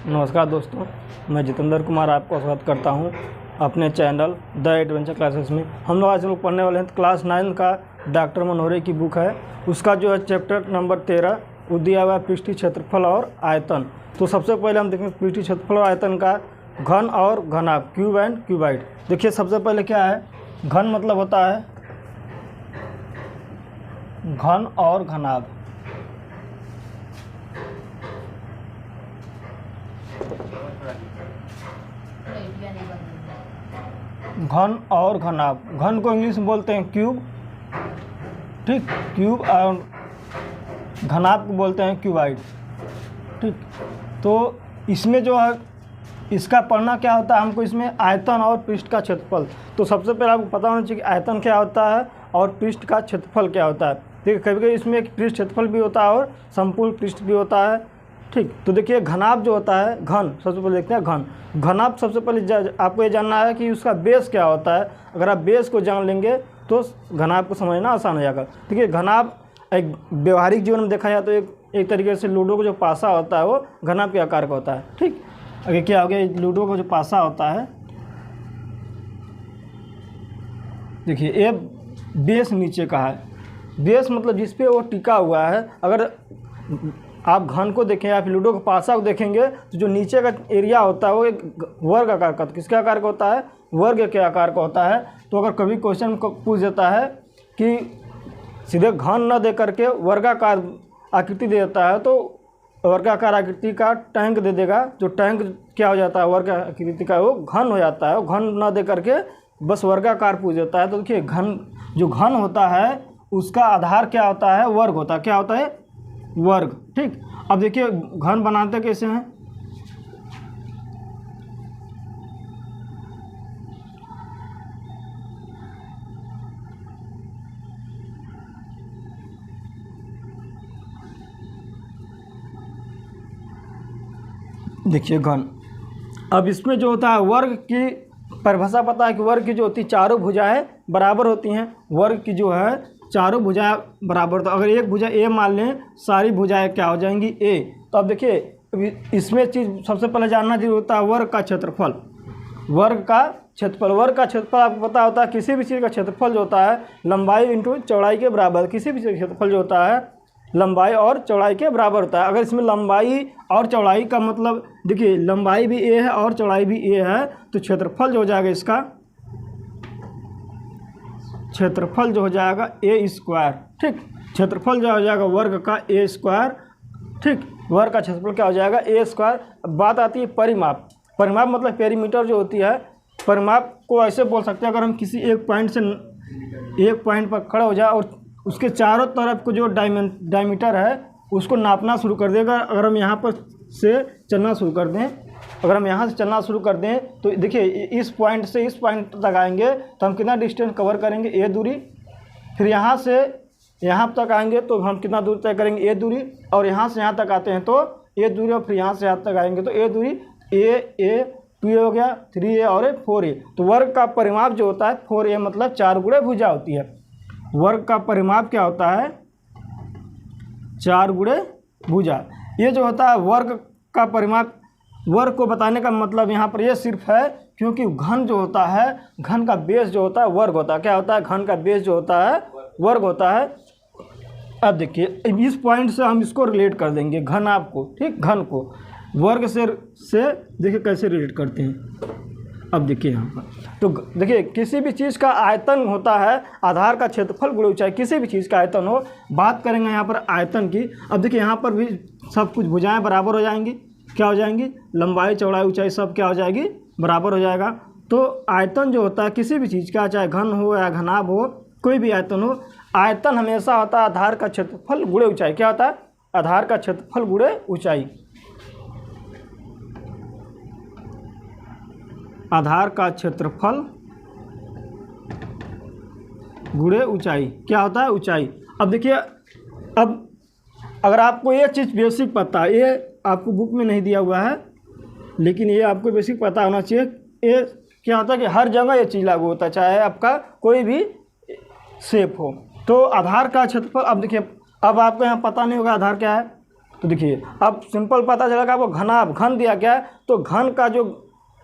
नमस्कार दोस्तों, मैं जितेंद्र कुमार आपका स्वागत करता हूं अपने चैनल द एडवेंचर क्लासेस में। हम लोग आज लोग पढ़ने वाले हैं क्लास 9 का डॉक्टर मनोहरे की बुक है, उसका जो है चैप्टर नंबर 13 वो दिया हुआ है पृष्ठीय क्षेत्रफल और आयतन। तो सबसे पहले हम देखेंगे पृष्ठीय क्षेत्रफल और आयतन का घन और घनाभ, क्यूब एंड क्यूबाइड। देखिए सबसे पहले क्या है, घन मतलब होता है घन और घनाभ। घन और घनाभ, घन को इंग्लिश में बोलते हैं क्यूब, ठीक, क्यूब, और घनाभ को बोलते हैं क्यूबाइड, ठीक। तो इसमें जो है इसका पढ़ना क्या होता है हमको, इसमें आयतन और पृष्ठ का क्षेत्रफल। तो सबसे पहले आपको पता होना चाहिए कि आयतन क्या होता है और पृष्ठ का क्षेत्रफल क्या होता है। ठीक, कभी कभी इसमें एक पृष्ठ क्षेत्रफल भी होता है और संपूर्ण पृष्ठ भी होता है, ठीक। तो देखिए घनाभ जो होता है, घन सबसे पहले देखते हैं घन। घनाभ सबसे पहले आपको ये जानना है कि उसका बेस क्या होता है। अगर आप बेस को जान लेंगे तो घनाभ को समझना आसान हो जाएगा। देखिए घनाभ एक व्यवहारिक जीवन में देखा जाए तो एक तरीके से लूडो का जो पासा होता है वो घनाभ के आकार का होता है, ठीक। अगर क्या हो गया, लूडो का जो पासा होता है, देखिए ये बेस नीचे का है। बेस मतलब जिस पे वो टिका हुआ है। अगर आप घन को देखें या फिर लूडो के पासा को देखेंगे तो जो नीचे का एरिया होता है वो एक वर्ग आकार का, किसके आकार का होता है, वर्ग के आकार का होता है। तो अगर कभी क्वेश्चन को पूछ देता है कि सीधे घन न दे करके वर्गाकार आकृति दे देता है तो वर्गाकार आकृति का टैंक दे देगा। जो टैंक क्या हो जाता है वर्ग आकृति का, वो घन हो जाता है। वो घन न दे करके बस वर्गाकार पूछ देता है। तो देखिए घन, जो घन होता है उसका आधार क्या होता है, वर्ग होता है। क्या होता है, वर्ग, ठीक। अब देखिए घन बनाते कैसे हैं, देखिए घन। अब इसमें जो होता है वर्ग की परिभाषा पता है कि वर्ग की जो होती है चारों भुजाएं बराबर होती हैं। वर्ग की जो है चारों भुजाएं बराबर, तो अगर एक भुजा ए मान लें, सारी भुजाएं क्या हो जाएंगी, ए। तो अब देखिए इसमें चीज़ सबसे पहले जानना जरूरी होता है वर्ग का क्षेत्रफल। वर्ग का क्षेत्रफल, वर्ग का क्षेत्रफल आपको पता होता है किसी भी चीज़ का क्षेत्रफल जो होता है लंबाई इंटू चौड़ाई के बराबर। किसी भी चीज़ का क्षेत्रफल जो होता है लंबाई और चौड़ाई के बराबर होता है। अगर इसमें लंबाई और चौड़ाई का मतलब, देखिए लंबाई भी ए है और चौड़ाई भी ए है, तो क्षेत्रफल जो हो जाएगा इसका, क्षेत्रफल जो हो जाएगा ए स्क्वायर, ठीक। क्षेत्रफल जो हो जाएगा वर्ग का ए स्क्वायर, ठीक। वर्ग का क्षेत्रफल क्या हो जाएगा, ए स्क्वायर। अब बात आती है परिमाप। परिमाप मतलब पेरीमीटर जो होती है। परिमाप को ऐसे बोल सकते हैं, अगर हम किसी एक पॉइंट पर खड़े हो जाए और उसके चारों तरफ को जो डायमीटर है उसको नापना शुरू कर देगा। अगर हम यहाँ पर से चलना शुरू कर दें, अगर हम यहाँ से चलना शुरू कर दें तो देखिए इस पॉइंट से इस पॉइंट तक आएंगे तो हम कितना डिस्टेंस कवर करेंगे, ए दूरी। फिर यहाँ से यहाँ तक आएंगे तो हम कितना दूर तय करेंगे, ए दूरी। और यहाँ से यहाँ तक आते हैं तो ए दूरी, और फिर यहाँ से यहाँ तक आएंगे तो ए दूरी। ए 2a हो गया, 3a और 4a। तो वर्ग का परिमाप जो होता है 4a मतलब 4 गुणे भुजा होती है। वर्ग का परिमाप क्या होता है, 4 गुणे भुजा। ये जो होता है वर्ग का परिमाप, वर्ग को बताने का मतलब यहाँ पर ये सिर्फ है क्योंकि घन जो होता है, घन का बेस जो होता है वर्ग होता है। क्या होता है, घन का बेस जो होता है वर्ग होता है। अब देखिए इस पॉइंट से हम इसको रिलेट कर देंगे घनाभ को, ठीक। घन को वर्ग से देखिए कैसे रिलेट करते हैं। अब देखिए यहाँ पर तो देखिए किसी भी चीज़ का आयतन होता है आधार का क्षेत्रफल गुणे ऊंचाई। किसी भी चीज़ का आयतन हो, बात करेंगे यहाँ पर आयतन की। अब देखिए यहाँ पर भी सब कुछ भुजाएं बराबर हो जाएंगी। क्या हो जाएंगी, लंबाई चौड़ाई ऊंचाई सब क्या हो जाएगी, बराबर हो जाएगा। तो आयतन जो होता है किसी भी चीज़ का, चाहे घन हो या घनाभ हो, कोई भी आयतन हो, आयतन हमेशा होता है आधार का क्षेत्रफल गुणे ऊंचाई। क्या होता है, आधार का क्षेत्रफल गुणे ऊंचाई। आधार का क्षेत्रफल गुणे ऊंचाई क्या होता है, ऊंचाई। अब देखिए, अब अगर आपको ये चीज़ बेसिक पता है, ये आपको बुक में नहीं दिया हुआ है लेकिन ये आपको बेसिक पता होना चाहिए। ये क्या होता है कि हर जगह ये चीज़ लागू होता है, चाहे आपका कोई भी शेप हो। तो आधार का क्षेत्रफल, अब देखिए, अब आपको यहाँ पता नहीं होगा आधार क्या है। तो देखिए अब सिंपल पता चला कि आपको घनाभ, घन दिया क्या है, तो घन का जो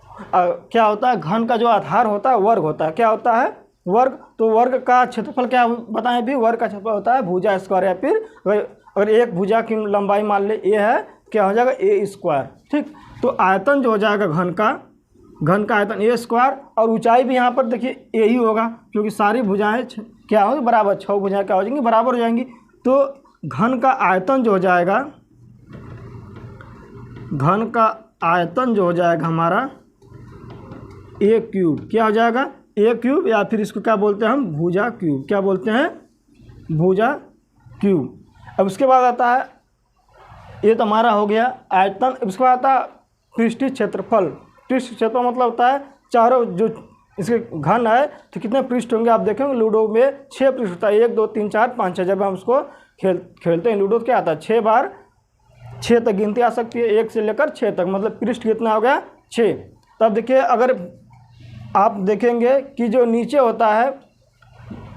क्या होता है, घन का जो आधार होता है वर्ग होता है, क्या होता है वर्ग। तो वर्ग का क्षेत्रफल क्या बताएं भी, वर्ग का क्षेत्रफल होता है भुजा स्क्वायर, या फिर अगर एक भुजा की लंबाई मान ले ए है, क्या हो जाएगा ए स्क्वायर। ठीक, तो आयतन जो हो जाएगा घन का आयतन ए स्क्वायर, और ऊंचाई भी यहाँ पर देखिए ए ही होगा, क्योंकि सारी भुजाएं क्या होगी बराबर, 6 भुजाएं क्या हो जाएंगी बराबर हो जाएंगी। तो घन का आयतन जो हो जाएगा, घन का आयतन जो हो जाएगा हमारा ए क्यूब, क्या हो जाएगा ए क्यूब, या फिर इसको क्या बोलते हैं हम भुजा क्यूब, क्या बोलते हैं भुजा क्यूब। अब उसके बाद आता है, ये तो हमारा हो गया आयतन। उसके बाद आता है पृष्ठीय क्षेत्रफल। पृष्ठ क्षेत्रफल मतलब होता है चारों जो इसके घन है तो कितने पृष्ठ होंगे, आप देखेंगे लूडो में 6 पृष्ठ होता है, 1 2 3 4 5 6। जब हम उसको खेलते हैं लूडो, क्या आता है 6 बार 6 तक गिनती आ सकती है, 1 से लेकर 6 तक, मतलब पृष्ठ कितना हो गया 6। तब देखिए अगर आप देखेंगे कि जो नीचे होता है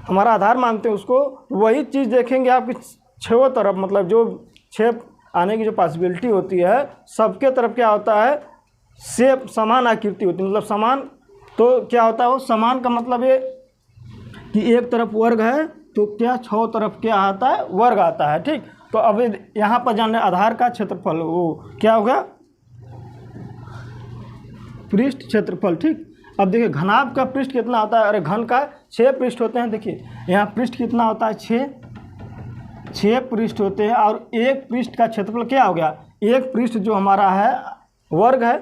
हमारा आधार मानते हैं उसको, वही चीज़ देखेंगे आपकी 6 तरफ, मतलब जो 6 आने की जो पॉसिबिलिटी होती है सबके तरफ क्या होता है सेम समान आकृति होती है, मतलब समान। तो क्या होता है वो समान का मतलब ये कि एक तरफ वर्ग है तो क्या 6 तरफ क्या आता है वर्ग आता है। ठीक, तो अब यहाँ पर जाने आधार का क्षेत्रफल वो क्या होगा पृष्ठ क्षेत्रफल। ठीक, अब देखिए घनाभ का पृष्ठ कितना होता है, अरे घन का 6 पृष्ठ होते हैं। देखिए यहाँ पृष्ठ कितना होता है 6 पृष्ठ होते हैं, और एक पृष्ठ का क्षेत्रफल क्या हो गया, एक पृष्ठ जो हमारा है वर्ग है,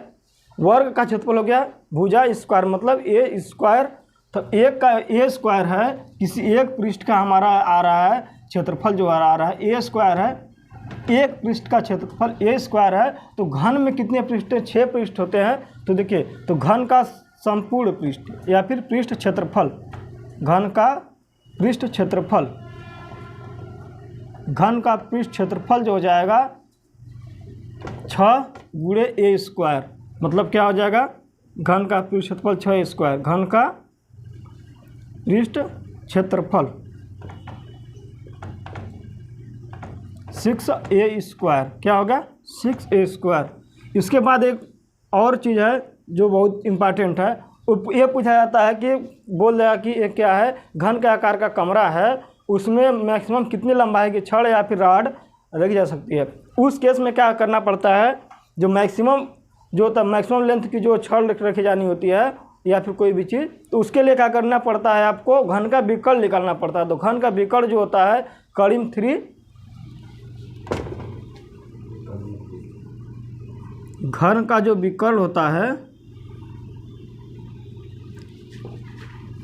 वर्ग का क्षेत्रफल हो गया भुजा स्क्वायर, मतलब ए स्क्वायर। तो एक का ए स्क्वायर है, किसी एक पृष्ठ का हमारा आ रहा है क्षेत्रफल जो आ रहा है ए स्क्वायर है, एक पृष्ठ का क्षेत्रफल ए स्क्वायर है। तो घन में कितने पृष्ठ, 6 पृष्ठ होते हैं। तो देखिए तो घन का संपूर्ण पृष्ठ या फिर पृष्ठ क्षेत्रफल, घन का पृष्ठ क्षेत्रफल, घन का पृष्ठ क्षेत्रफल जो हो जाएगा 6 गुणे ए स्क्वायर, मतलब क्या हो जाएगा घन का पृष्ठ क्षेत्रफल 6 स्क्वायर, घन का पृष्ठ क्षेत्रफल 6a स्क्वायर, क्या होगा 6a स्क्वायर। इसके बाद एक और चीज़ है जो बहुत इम्पॉर्टेंट है, ये पूछा जाता है कि बोल देगा कि ये क्या है, घन के आकार का कमरा है, उसमें मैक्सिमम कितनी लंबाई की छड़ या फिर रॉड रखी जा सकती है। उस केस में क्या करना पड़ता है, जो मैक्सिमम जो तब मैक्सिमम लेंथ की जो छड़ रखी जानी होती है या फिर कोई भी चीज़, तो उसके लिए क्या करना पड़ता है, आपको घन का विकर्ण निकालना पड़ता है। तो घन का विकर्ण जो होता है कड़ी 3, घन का जो विकर्ण होता है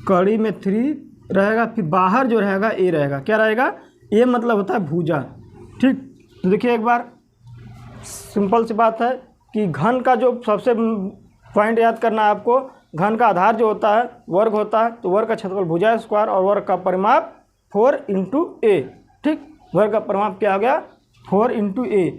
कड़ी में 3 रहेगा, फिर बाहर जो रहेगा ए रहेगा, क्या रहेगा ए, मतलब होता है भुजा। ठीक, तो देखिए एक बार सिंपल सी बात है कि घन का जो सबसे पॉइंट याद करना है आपको, घन का आधार जो होता है वर्ग होता है, तो वर्ग का क्षेत्रफल भुजा स्क्वायर, और वर्ग का परिमाप 4 × a। ठीक, वर्ग का परिमाप क्या हो गया 4 × a।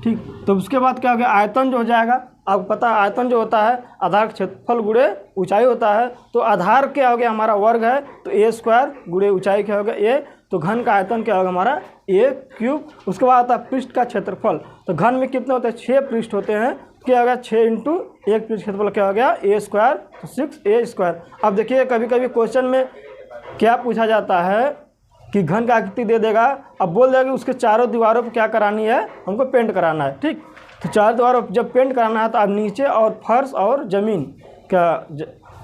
ठीक, तो उसके बाद क्या हो गया आयतन जो हो जाएगा, आपको पता है आयतन जो होता है आधार क्षेत्रफल गुणे ऊंचाई होता है। तो आधार क्या हो गया हमारा वर्ग है, तो ए स्क्वायर गुणे ऊंचाई क्या होगा ए, तो घन का आयतन क्या होगा हमारा ए क्यूब। उसके बाद आता है पृष्ठ का क्षेत्रफल, तो घन में कितने होते हैं 6 पृष्ठ होते हैं, क्या होगा 6 × 1 पृष्ठ क्षेत्रफल क्या हो गया ए स्क्वायर, तो 6a स्क्वायर। अब देखिए कभी कभी क्वेश्चन में क्या पूछा जाता है कि घन का आकृति दे देगा, अब बोल देगा कि उसके चारों दीवारों पर क्या करानी है, हमको पेंट कराना है। ठीक, तो चार दीवारों पर जब पेंट कराना है तो अब नीचे और फर्श और ज़मीन का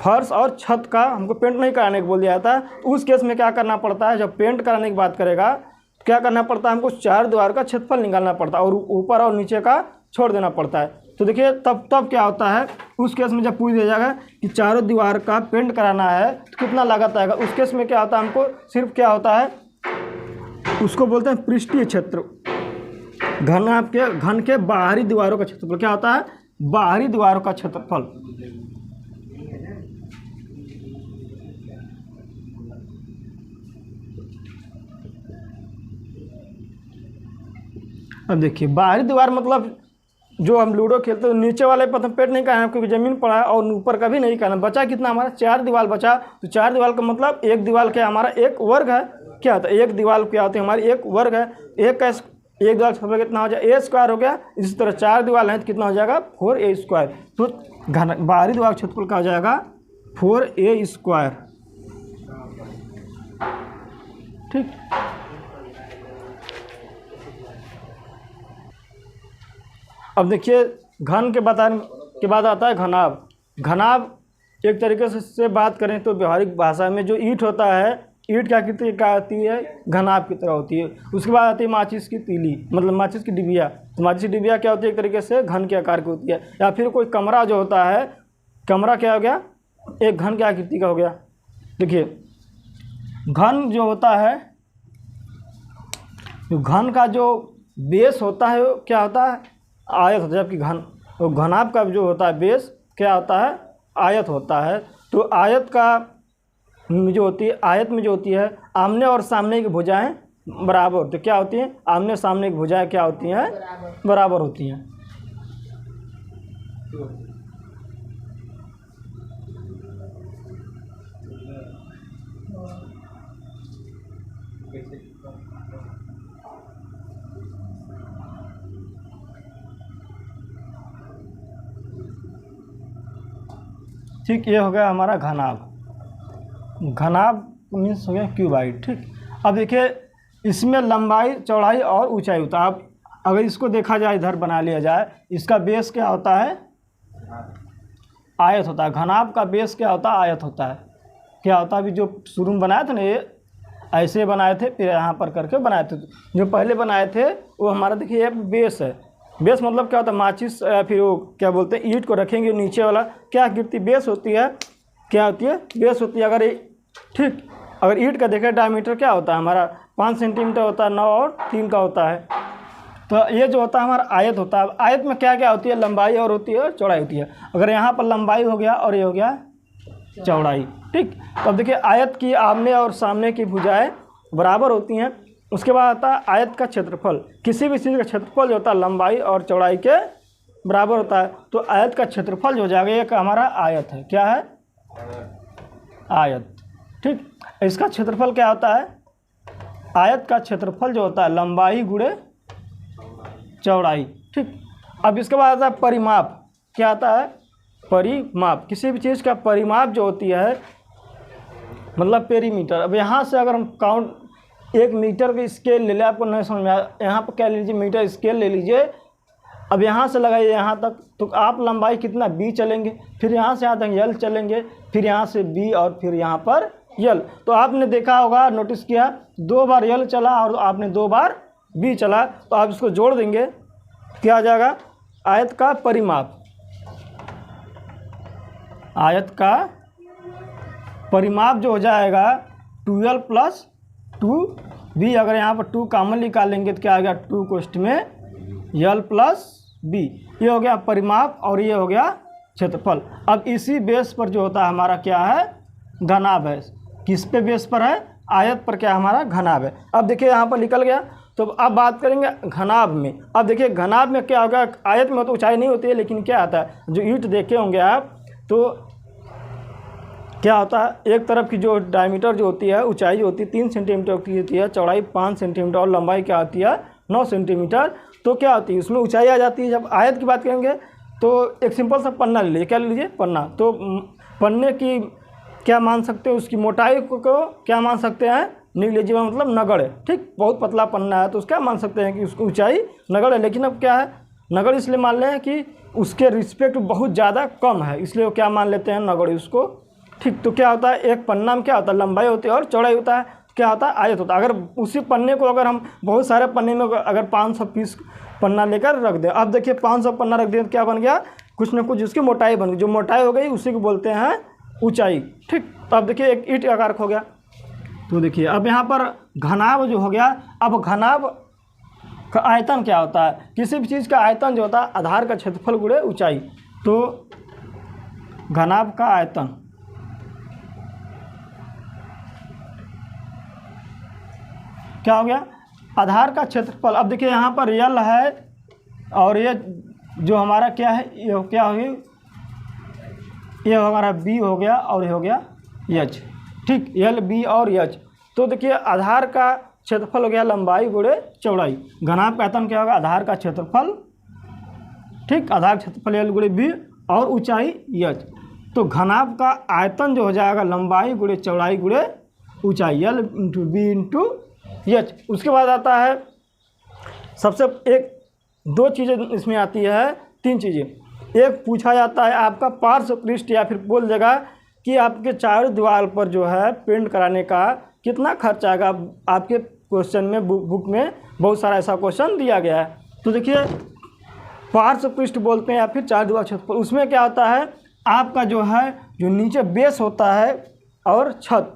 फर्श और छत का हमको पेंट नहीं कराने को बोल दिया जाता है। तो उस केस में क्या करना पड़ता है, जब पेंट कराने की बात करेगा तो क्या करना पड़ता है, हमको 4 दीवार का क्षेत्रफल निकालना पड़ता है और ऊपर और नीचे का छोड़ देना पड़ता है। तो देखिए तब क्या होता है, उस केस में जब पूछ दिया जाएगा कि चारों दीवार का पेंट कराना है तो कितना लागत आएगा, उस केस में क्या होता है, हमको सिर्फ क्या होता है उसको बोलते हैं पृष्ठीय क्षेत्र। घन के बाहरी दीवारों का क्षेत्रफल क्या होता है, बाहरी दीवारों का क्षेत्रफल। अब देखिए बाहरी दीवार मतलब जो हम लूडो खेलते हैं नीचे वाले पर पेंट नहीं कराना क्योंकि ज़मीन पड़ा है, और ऊपर का भी नहीं करना। बचा कितना हमारा 4 दीवार बचा, तो 4 दीवार का मतलब एक दीवार क्या हमारा एक वर्ग है, क्या होता है एक दीवार क्या होती है हमारी एक वर्ग है। एक का एक दीवार का क्षेत्रफल कितना हो जाएगा, A² हो गया। इसी तरह 4 दीवार है तो कितना हो जाएगा, 4A²। तो बाहरी दीवार का क्षेत्रफल क्या हो जाएगा, 4A²। ठीक। अब देखिए घन के बताने के बाद आता है घनाभ। घनाभ एक तरीके से बात करें तो व्यवहारिक भाषा में जो ईंट होता है, ईंट क्या आकृति क्या आती है, घनाभ की तरह होती है। उसके बाद आती है माचिस की तीली, मतलब माचिस की डिबिया। तो माचिस की डिबिया क्या होती है, एक तरीके से घन के आकार की होती है। या फिर कोई कमरा जो होता है, कमरा क्या हो गया, एक घन की आकृति का हो गया। देखिए घन जो होता है, जो घन का जो बेस होता है वो क्या होता है, आयत होता है। जबकि तो घनाभ का जो होता है बेस क्या होता है, आयत होता है। तो आयत का जो होती है, आयत में जो होती है आमने और सामने की भुजाएं बराबर होती है। क्या होती हैं, आमने सामने की भुजाएं क्या होती हैं, बराबर होती हैं। ठीक, ये हो गया हमारा घनाभ। घनाभ मीन्स हो गया क्यूबाइड। ठीक। अब देखिए इसमें लंबाई, चौड़ाई और ऊंचाई होता है। अब अगर इसको देखा जाए, इधर बना लिया जाए, इसका बेस क्या होता है, आयत होता है। घनाभ का बेस क्या होता है, आयत होता है। क्या होता है, अभी जो शुरू में बनाया था ना, ये ऐसे बनाए थे, फिर यहाँ पर करके बनाए थे। जो पहले बनाए थे वो हमारा देखिए ये बेस है। बेस मतलब क्या होता है, माचिस फिर वो क्या बोलते हैं, ईंट को रखेंगे नीचे वाला क्या आकृति बेस होती है, क्या होती है, बेस होती है। अगर ठीक, अगर ईंट का देखें डायमीटर क्या होता है हमारा, 5 सेंटीमीटर होता है, 9 और 3 का होता है। तो ये जो होता है हमारा आयत होता है। आयत में क्या क्या होती है, लंबाई और होती है और चौड़ाई होती है। अगर यहाँ पर लंबाई हो गया और ये हो गया चौड़ाई। ठीक। तो अब देखिए आयत की आमने और सामने की भुजाएं बराबर होती हैं। उसके बाद आता है आयत का क्षेत्रफल। किसी भी चीज़ का क्षेत्रफल जो होता है लंबाई और चौड़ाई के बराबर होता है। तो आयत का क्षेत्रफल जो हो जाएगा, एक हमारा आयत है। क्या है, आयत। ठीक। इसका क्षेत्रफल क्या होता है, आयत का क्षेत्रफल जो होता है लंबाई गुणे चौड़ाई। ठीक। अब इसके बाद आता है परिमाप। क्या आता है, परिमाप। किसी भी चीज़ का परिमाप जो होती है, मतलब पेरीमीटर। अब यहाँ से अगर हम काउंट 1 मीटर की स्केल ले लें, आपको नहीं समझ में आया, यहाँ पर क्या ले लीजिए, मीटर स्केल ले लीजिए। अब यहाँ से लगाइए यहाँ तक, तो आप लंबाई कितना, b चलेंगे, फिर यहाँ से यहाँ तक l चलेंगे, फिर यहाँ से b और फिर यहाँ पर l। तो आपने देखा होगा, नोटिस किया, 2 बार l चला और आपने 2 बार b चला। तो आप इसको जोड़ देंगे, क्या आ जाएगा, आयत का परिमाप। आयत का परिमाप जो हो जाएगा 2l + 2b। अगर यहाँ पर 2 कॉमन निकालेंगे तो क्या आ गया, 2 कोष्ठ में l + b। ये हो गया परिमाप और ये हो गया क्षेत्रफल। अब इसी बेस पर जो होता है हमारा क्या है, घनाभ है। किस पे बेस पर है, आयत पर क्या हमारा घनाभ है। अब देखिए यहाँ पर निकल गया। तो अब बात करेंगे घनाभ में। अब देखिए घनाभ में क्या होगा, आयत में तो ऊंचाई नहीं होती है, लेकिन क्या आता है, जो ईंट देखे होंगे आप, तो क्या होता है, एक तरफ की जो डायमीटर जो होती है, ऊंचाई होती है 3 सेंटीमीटर की होती है, चौड़ाई 5 सेंटीमीटर और लंबाई क्या होती है 9 सेंटीमीटर। तो क्या होती है, उसमें ऊंचाई आ जाती है। जब आयत की बात करेंगे तो एक सिंपल सा पन्ना ले लीजिए। क्या ले लीजिए, पन्ना। तो पन्ने की क्या मान सकते हैं, उसकी मोटाई को क्या मान सकते हैं, निगलेजिबल मतलब नगण्य है। ठीक, बहुत पतला पन्ना है तो उसका मान सकते हैं कि उसकी ऊंचाई नगण्य है। लेकिन अब क्या है, नगण्य इसलिए मान लें कि उसके रिस्पेक्ट बहुत ज़्यादा कम है, इसलिए वो क्या मान लेते हैं, नगण्य उसको। ठीक। तो क्या होता है, एक पन्ना में क्या होता है, लंबाई होती है और चौड़ाई होता है, क्या होता है, आयत होता है। अगर उसी पन्ने को अगर हम बहुत सारे पन्ने में अगर 500 पीस पन्ना लेकर रख दें, अब देखिए 500 पन्ना रख दें तो क्या बन गया, कुछ ना कुछ उसकी मोटाई बन गई। जो मोटाई हो गई उसी को बोलते हैं ऊंचाई। ठीक। तो अब देखिए एक ईंट का आकार हो गया। तो देखिए अब यहाँ पर घनाभ जो हो गया। अब घनाभ का आयतन क्या होता है, किसी भी चीज़ का आयतन जो होता है आधार का क्षेत्रफल गुणे ऊंचाई। तो घनाभ का आयतन क्या हो गया, आधार का क्षेत्रफल। अब देखिए यहाँ पर यल है और ये जो हमारा क्या है, ये क्या होगी, ये हमारा बी हो गया और ये हो गया एच। ठीक, यल बी और एच। तो देखिए आधार का क्षेत्रफल हो गया लंबाई गुणे चौड़ाई। घनाभ का आयतन क्या होगा, आधार का क्षेत्रफल, ठीक, आधार क्षेत्रफल L गुणे B और ऊंचाई H। तो घनाभ का आयतन जो हो जाएगा लंबाई गुणे चौड़ाई गुणे ऊंचाई L into B into H। उसके बाद आता है सबसे एक दो चीज़ें इसमें आती है, तीन चीज़ें। एक पूछा जाता है आपका पार्श्व पृष्ठ, या फिर बोल देगा कि आपके चारों दीवार पर जो है पेंट कराने का कितना खर्च आएगा। आपके क्वेश्चन में बुक में बहुत सारा ऐसा क्वेश्चन दिया गया है। तो देखिए पार्श्व पृष्ठ बोलते हैं या फिर चार दीवार क्षेत्रफल। उसमें क्या होता है आपका जो है जो नीचे बेस होता है और छत,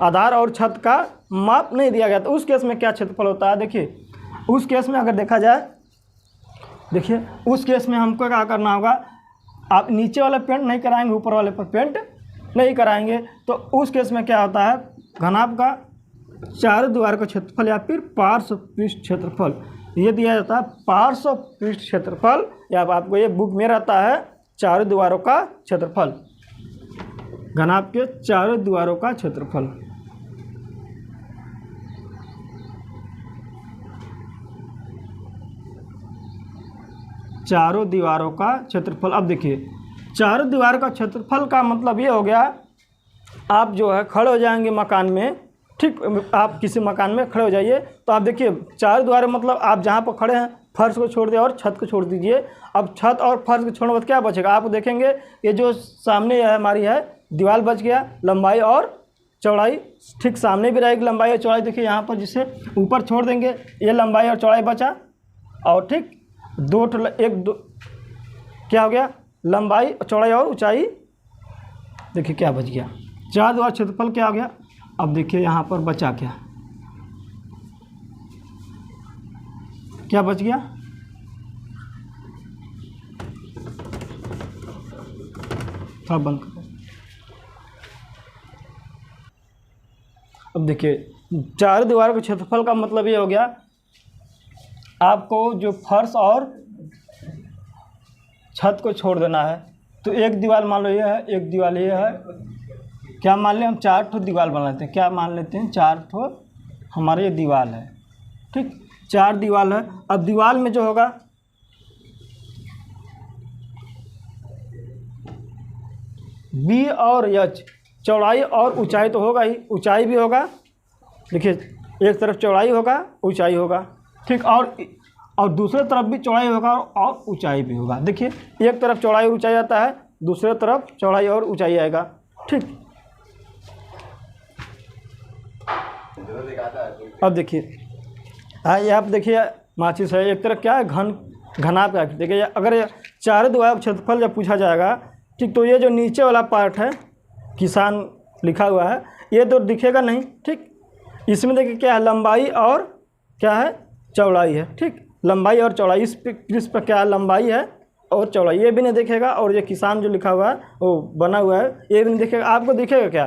आधार और छत का माप नहीं दिया गया। तो उस केस में क्या क्षेत्रफल होता है, देखिए उस केस में अगर देखा जाए, देखिए उस केस में हमको क्या करना होगा, आप नीचे वाला पेंट नहीं कराएंगे, ऊपर वाले पर पेंट नहीं कराएंगे। तो उस केस में क्या होता है घनाभ का चारों दीवार का क्षेत्रफल या फिर पार्श्व पृष्ठ क्षेत्रफल ये दिया जाता है। पार्श्व पृष्ठ क्षेत्रफल या आपको ये बुक में रहता है चारों दीवारों का क्षेत्रफल, घनाभ के चारों दीवारों का क्षेत्रफल। चारों दीवारों का क्षेत्रफल। अब देखिए चारों दीवारों का क्षेत्रफल का मतलब ये हो गया, आप जो है खड़े हो जाएंगे मकान में, ठीक, आप किसी मकान में खड़े हो जाइए तो आप देखिए चारों दीवारें मतलब आप जहाँ पर खड़े हैं फर्श को छोड़ दिया और छत को छोड़ दीजिए। अब छत और फर्श को छोड़ने के बाद क्या बचेगा, आप देखेंगे ये जो सामने है हमारी है दीवार बच गया, लंबाई और चौड़ाई, ठीक सामने भी रहेगी लंबाई और चौड़ाई। देखिए यहाँ पर जिसे ऊपर छोड़ देंगे ये लंबाई और चौड़ाई बचा, और ठीक दो क्या हो गया, लंबाई चौड़ाई और ऊंचाई। देखिए क्या बच गया, चार दीवार क्षेत्रफल क्या हो गया। अब देखिए यहाँ पर बचा क्या बच गया, थोड़ा बंद करो। अब देखिए चार दीवारों के क्षेत्रफल का मतलब ये हो गया, आपको जो फर्श और छत को छोड़ देना है। तो एक दीवार मान लो ये है, एक दीवार ये है, क्या मान लें हम चार ठो दीवार बना लेते हैं, क्या मान लेते हैं चार ठो हमारे ये दीवार है, ठीक, चार दीवार है। अब दीवार में जो होगा बी और एच, चौड़ाई और ऊंचाई तो होगा ही, ऊंचाई भी होगा, देखिए एक तरफ चौड़ाई होगा ऊंचाई होगा, ठीक, और दूसरे तरफ भी चौड़ाई होगा और ऊंचाई भी होगा। देखिए एक तरफ चौड़ाई और ऊंचाई आता है, दूसरे तरफ चौड़ाई और ऊंचाई आएगा, ठीक। अब देखिए ये आप देखिए माचिस है, एक तरफ क्या है घनाभ का। देखिए अगर चारों दीवार का क्षेत्रफल जब पूछा जाएगा, ठीक, तो ये जो नीचे वाला पार्ट है किसान लिखा हुआ है ये तो दिखेगा नहीं, ठीक। इसमें देखिए क्या है लंबाई और क्या है चौड़ाई है, ठीक, लंबाई और चौड़ाई। इस पर क्या है लंबाई है और चौड़ाई, ये भी नहीं दिखेगा। और ये किसान जो लिखा हुआ है वो बना हुआ है ये भी नहीं दिखेगा। आपको दिखेगा क्या,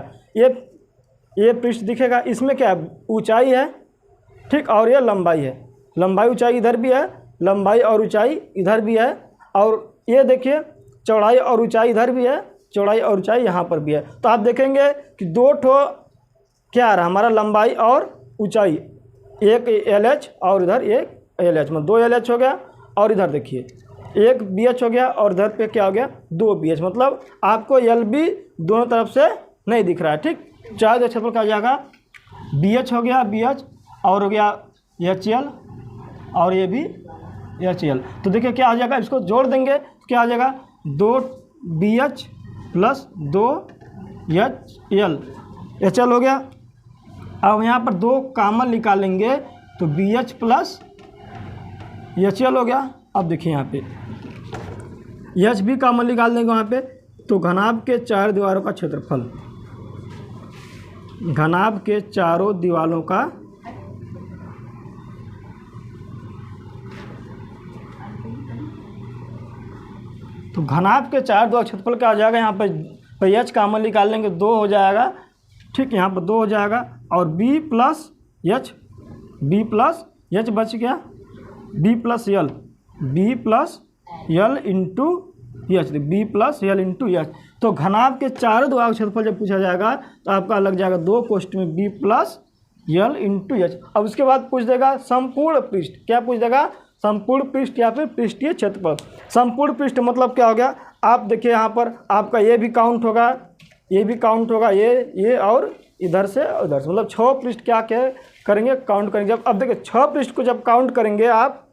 ये पृष्ठ दिखेगा, इसमें क्या है ऊंचाई है, ठीक, और ये लंबाई है, लंबाई ऊंचाई इधर भी है, लंबाई और ऊंचाई इधर भी है, और ये देखिए चौड़ाई और ऊंचाई इधर भी है, चौड़ाई और ऊंचाई यहाँ पर भी है। तो आप देखेंगे कि दो ठो क्या आ रहा है हमारा लंबाई और ऊंचाई, एक LH और इधर एक LH, मतलब 2 LH हो गया, और इधर देखिए एक BH हो गया, और इधर पे क्या हो गया 2 BH, मतलब आपको LB दोनों तरफ से नहीं दिख रहा है, ठीक। चार क्षेत्रफल क्या हो जाएगा, BH हो गया BH, और हो गया HL, और ये भी HL। तो देखिए क्या हो जाएगा, इसको जोड़ देंगे तो क्या हो जाएगा 2 BH प्लस 2 HL, HL हो गया। अब यहाँ पर 2 कॉमन निकालेंगे तो BH प्लस HL हो गया। अब देखिए यहाँ पे H भी कॉमन निकाल देंगे वहाँ पे, तो घनाभ के चार दीवारों का क्षेत्रफल, घनाभ के चारों दीवारों का तो घनाभ के चार दीवार क्षेत्रफल क्या हो जाएगा, यहाँ पर H कॉमन निकाल लेंगे 2 हो जाएगा, ठीक, यहाँ पर 2 हो जाएगा, और B प्लस H बच गया, B plus L into H, B plus L into H। तो घनाभ के चारों दीवार का क्षेत्रफल जब पूछा जाएगा तो आपका लग जाएगा 2 कोष्ठ में B प्लस यल इंटू एच। अब उसके बाद पूछ देगा संपूर्ण पृष्ठ, क्या पूछ देगा, संपूर्ण पृष्ठ या फिर पृष्ठीय क्षेत्रफल। संपूर्ण पृष्ठ मतलब क्या हो गया, आप देखिए यहाँ पर आपका ये भी काउंट होगा, ये भी काउंट होगा, ये और इधर से उधर से, मतलब 6 पृष्ठ क्या क्या करेंगे, काउंट करेंगे। जब अब देखिए 6 पृष्ठ को जब काउंट करेंगे आप,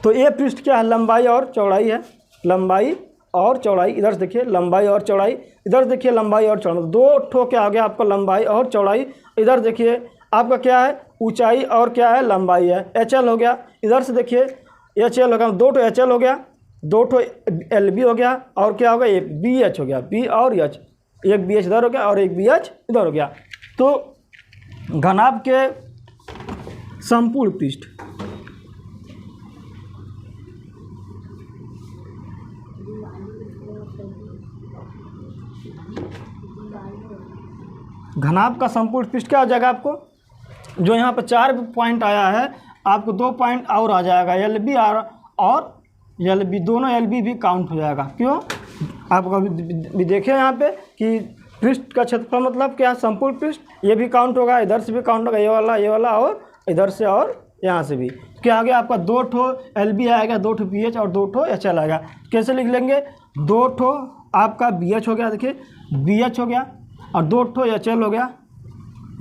तो ये पृष्ठ क्या है, लंबाई और चौड़ाई है, लंबाई और चौड़ाई। इधर से देखिए लंबाई और चौड़ाई, इधर देखिए लंबाई और चौड़ाई, 2 ठो क्या आ गया आपका, लंबाई और चौड़ाई। इधर देखिए आपका क्या है, ऊंचाई और क्या है, लंबाई है, एच एल हो गया। इधर से देखिए एच एल हो गया, 2 ठो एच एल हो गया, 2 ठो एल बी हो गया, और क्या हो गया, एक बी एच हो गया, बी और एच, एक बी एच इधर हो गया और एक बी एच इधर हो गया। तो घनाभ के संपूर्ण पृष्ठ, घनाभ का संपूर्ण पृष्ठ क्या हो जाएगा आपको, जो यहाँ पर 4 पॉइंट आया है, आपको 2 पॉइंट और आ जाएगा, एल बी और एल बी, दोनों एल बी भी काउंट हो जाएगा। क्यों, आप अभी देखें यहाँ पे कि पृष्ठ का क्षेत्रफल मतलब क्या, संपूर्ण पृष्ठ, ये भी काउंट होगा, इधर से भी काउंट होगा, ये वाला और इधर से और यहाँ से भी। क्या आ गया आपका, 2 ठो एल बी आएगा, 2 ठो बी एच और 2 ठो एच एल आएगा। कैसे लिख लेंगे, 2 ठो आपका बी एच हो गया, देखिए बी एच हो गया, और 2 ठो एच एल हो गया,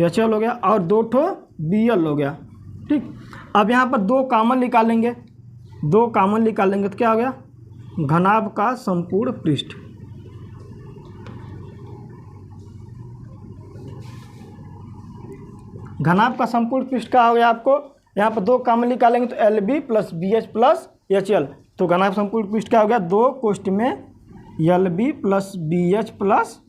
एच एल हो गया, और 2 ठो बी एल हो गया। ठीक, अब यहाँ पर 2 कॉमन निकालेंगे, 2 कॉमन निकालेंगे तो क्या हो गया, घनाभ का संपूर्ण पृष्ठ। घनाभ का संपूर्ण पृष्ठ का हो गया आपको, यहाँ पर 2 कॉमन निकालेंगे तो L B plus B H plus H L. तो घनाभ संपूर्ण पृष्ठ क्या हो गया, 2 कोष्ठ में L B plus B H plus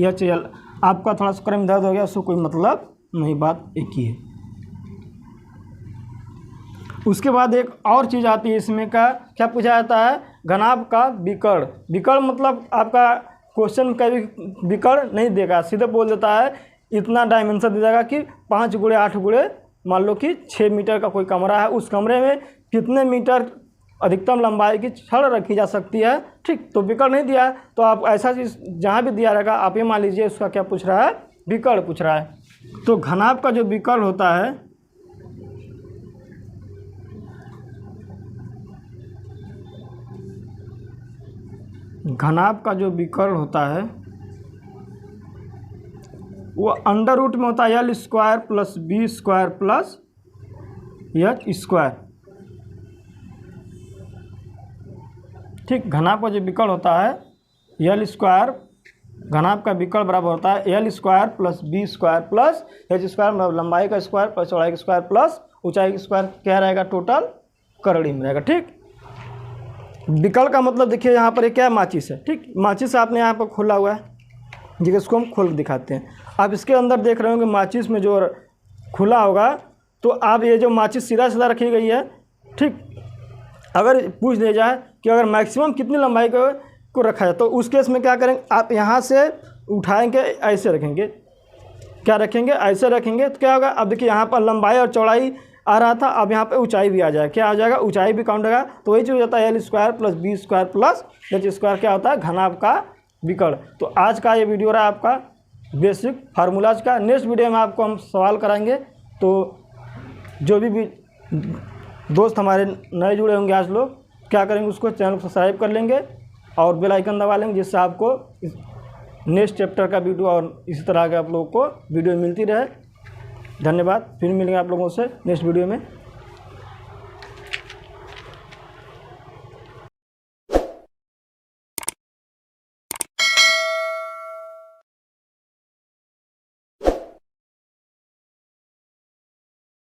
H L. आपका थोड़ा सा क्रम दर्द हो गया, उससे कोई मतलब नहीं, बात एक ही है। उसके बाद एक और चीज़ आती है इसमें का, क्या पूछा जाता है, घनाभ का विकर्ण। विकर्ण मतलब आपका क्वेश्चन कभी विकर्ण नहीं देगा, सीधे बोल देता है इतना डायमेंशन दे देगा कि 5 गुणे 8 गुणे, मान लो कि 6 मीटर का कोई कमरा है, उस कमरे में कितने मीटर अधिकतम लंबाई की छड़ रखी जा सकती है। ठीक, तो विकर्ण नहीं दिया है, तो आप ऐसा चीज़ जहाँ भी दिया रहेगा आप ये मान लीजिए उसका क्या पूछ रहा है, विकर्ण पूछ रहा है। तो घनाभ का जो विकर्ण होता है, घनाभ का जो विकर्ण होता है वो अंडर रूट में होता है L square plus B square plus H square. ठीक, घनाभ का जो विकर्ण होता है एल स्क्वायर, घनाभ का विकर्ण बराबर होता है L square plus B square plus H square, मतलब लंबाई का स्क्वायर प्लस चौड़ाई का स्क्वायर प्लस ऊंचाई का स्क्वायर, क्या रहेगा, टोटल करड़ी में रहेगा। ठीक, विकर्ण का मतलब देखिए यहाँ पर ये क्या है, माचिस है। ठीक, माचिस आपने यहाँ पर खोला हुआ है, जी इसको हम खोल के दिखाते हैं। आप इसके अंदर देख रहे होंगे माचिस में जो खुला होगा, तो आप ये जो माचिस सीधा सीधा रखी गई है, ठीक, अगर पूछ दिया जाए कि अगर मैक्सिमम कितनी लंबाई को रखा है, तो उस केस में क्या करेंगे, आप यहाँ से उठाएंगे, ऐसे रखेंगे, क्या रखेंगे, ऐसे रखेंगे, तो क्या होगा, अब देखिए यहाँ पर लंबाई और चौड़ाई आ रहा था, अब यहाँ पे ऊंचाई भी आ जाएगा, क्या आ जाएगा, ऊंचाई भी काउंट होगा। तो वही चीज़ हो जाता है L square plus B square plus H square, क्या होता है, घनाभ का विकर्ण। तो आज का ये वीडियो रहा आपका बेसिक फार्मूलाज का। नेक्स्ट वीडियो में आपको हम सवाल कराएंगे, तो जो भी दोस्त हमारे नए जुड़े होंगे आज लोग, क्या करेंगे, उसको चैनल को सब्सक्राइब कर लेंगे और बेल आइकन दबा लेंगे, जिससे आपको नेक्स्ट चैप्टर का वीडियो और इसी तरह के आप लोगों को वीडियो मिलती रहे। धन्यवाद, फिर मिलेंगे आप लोगों से नेक्स्ट वीडियो में।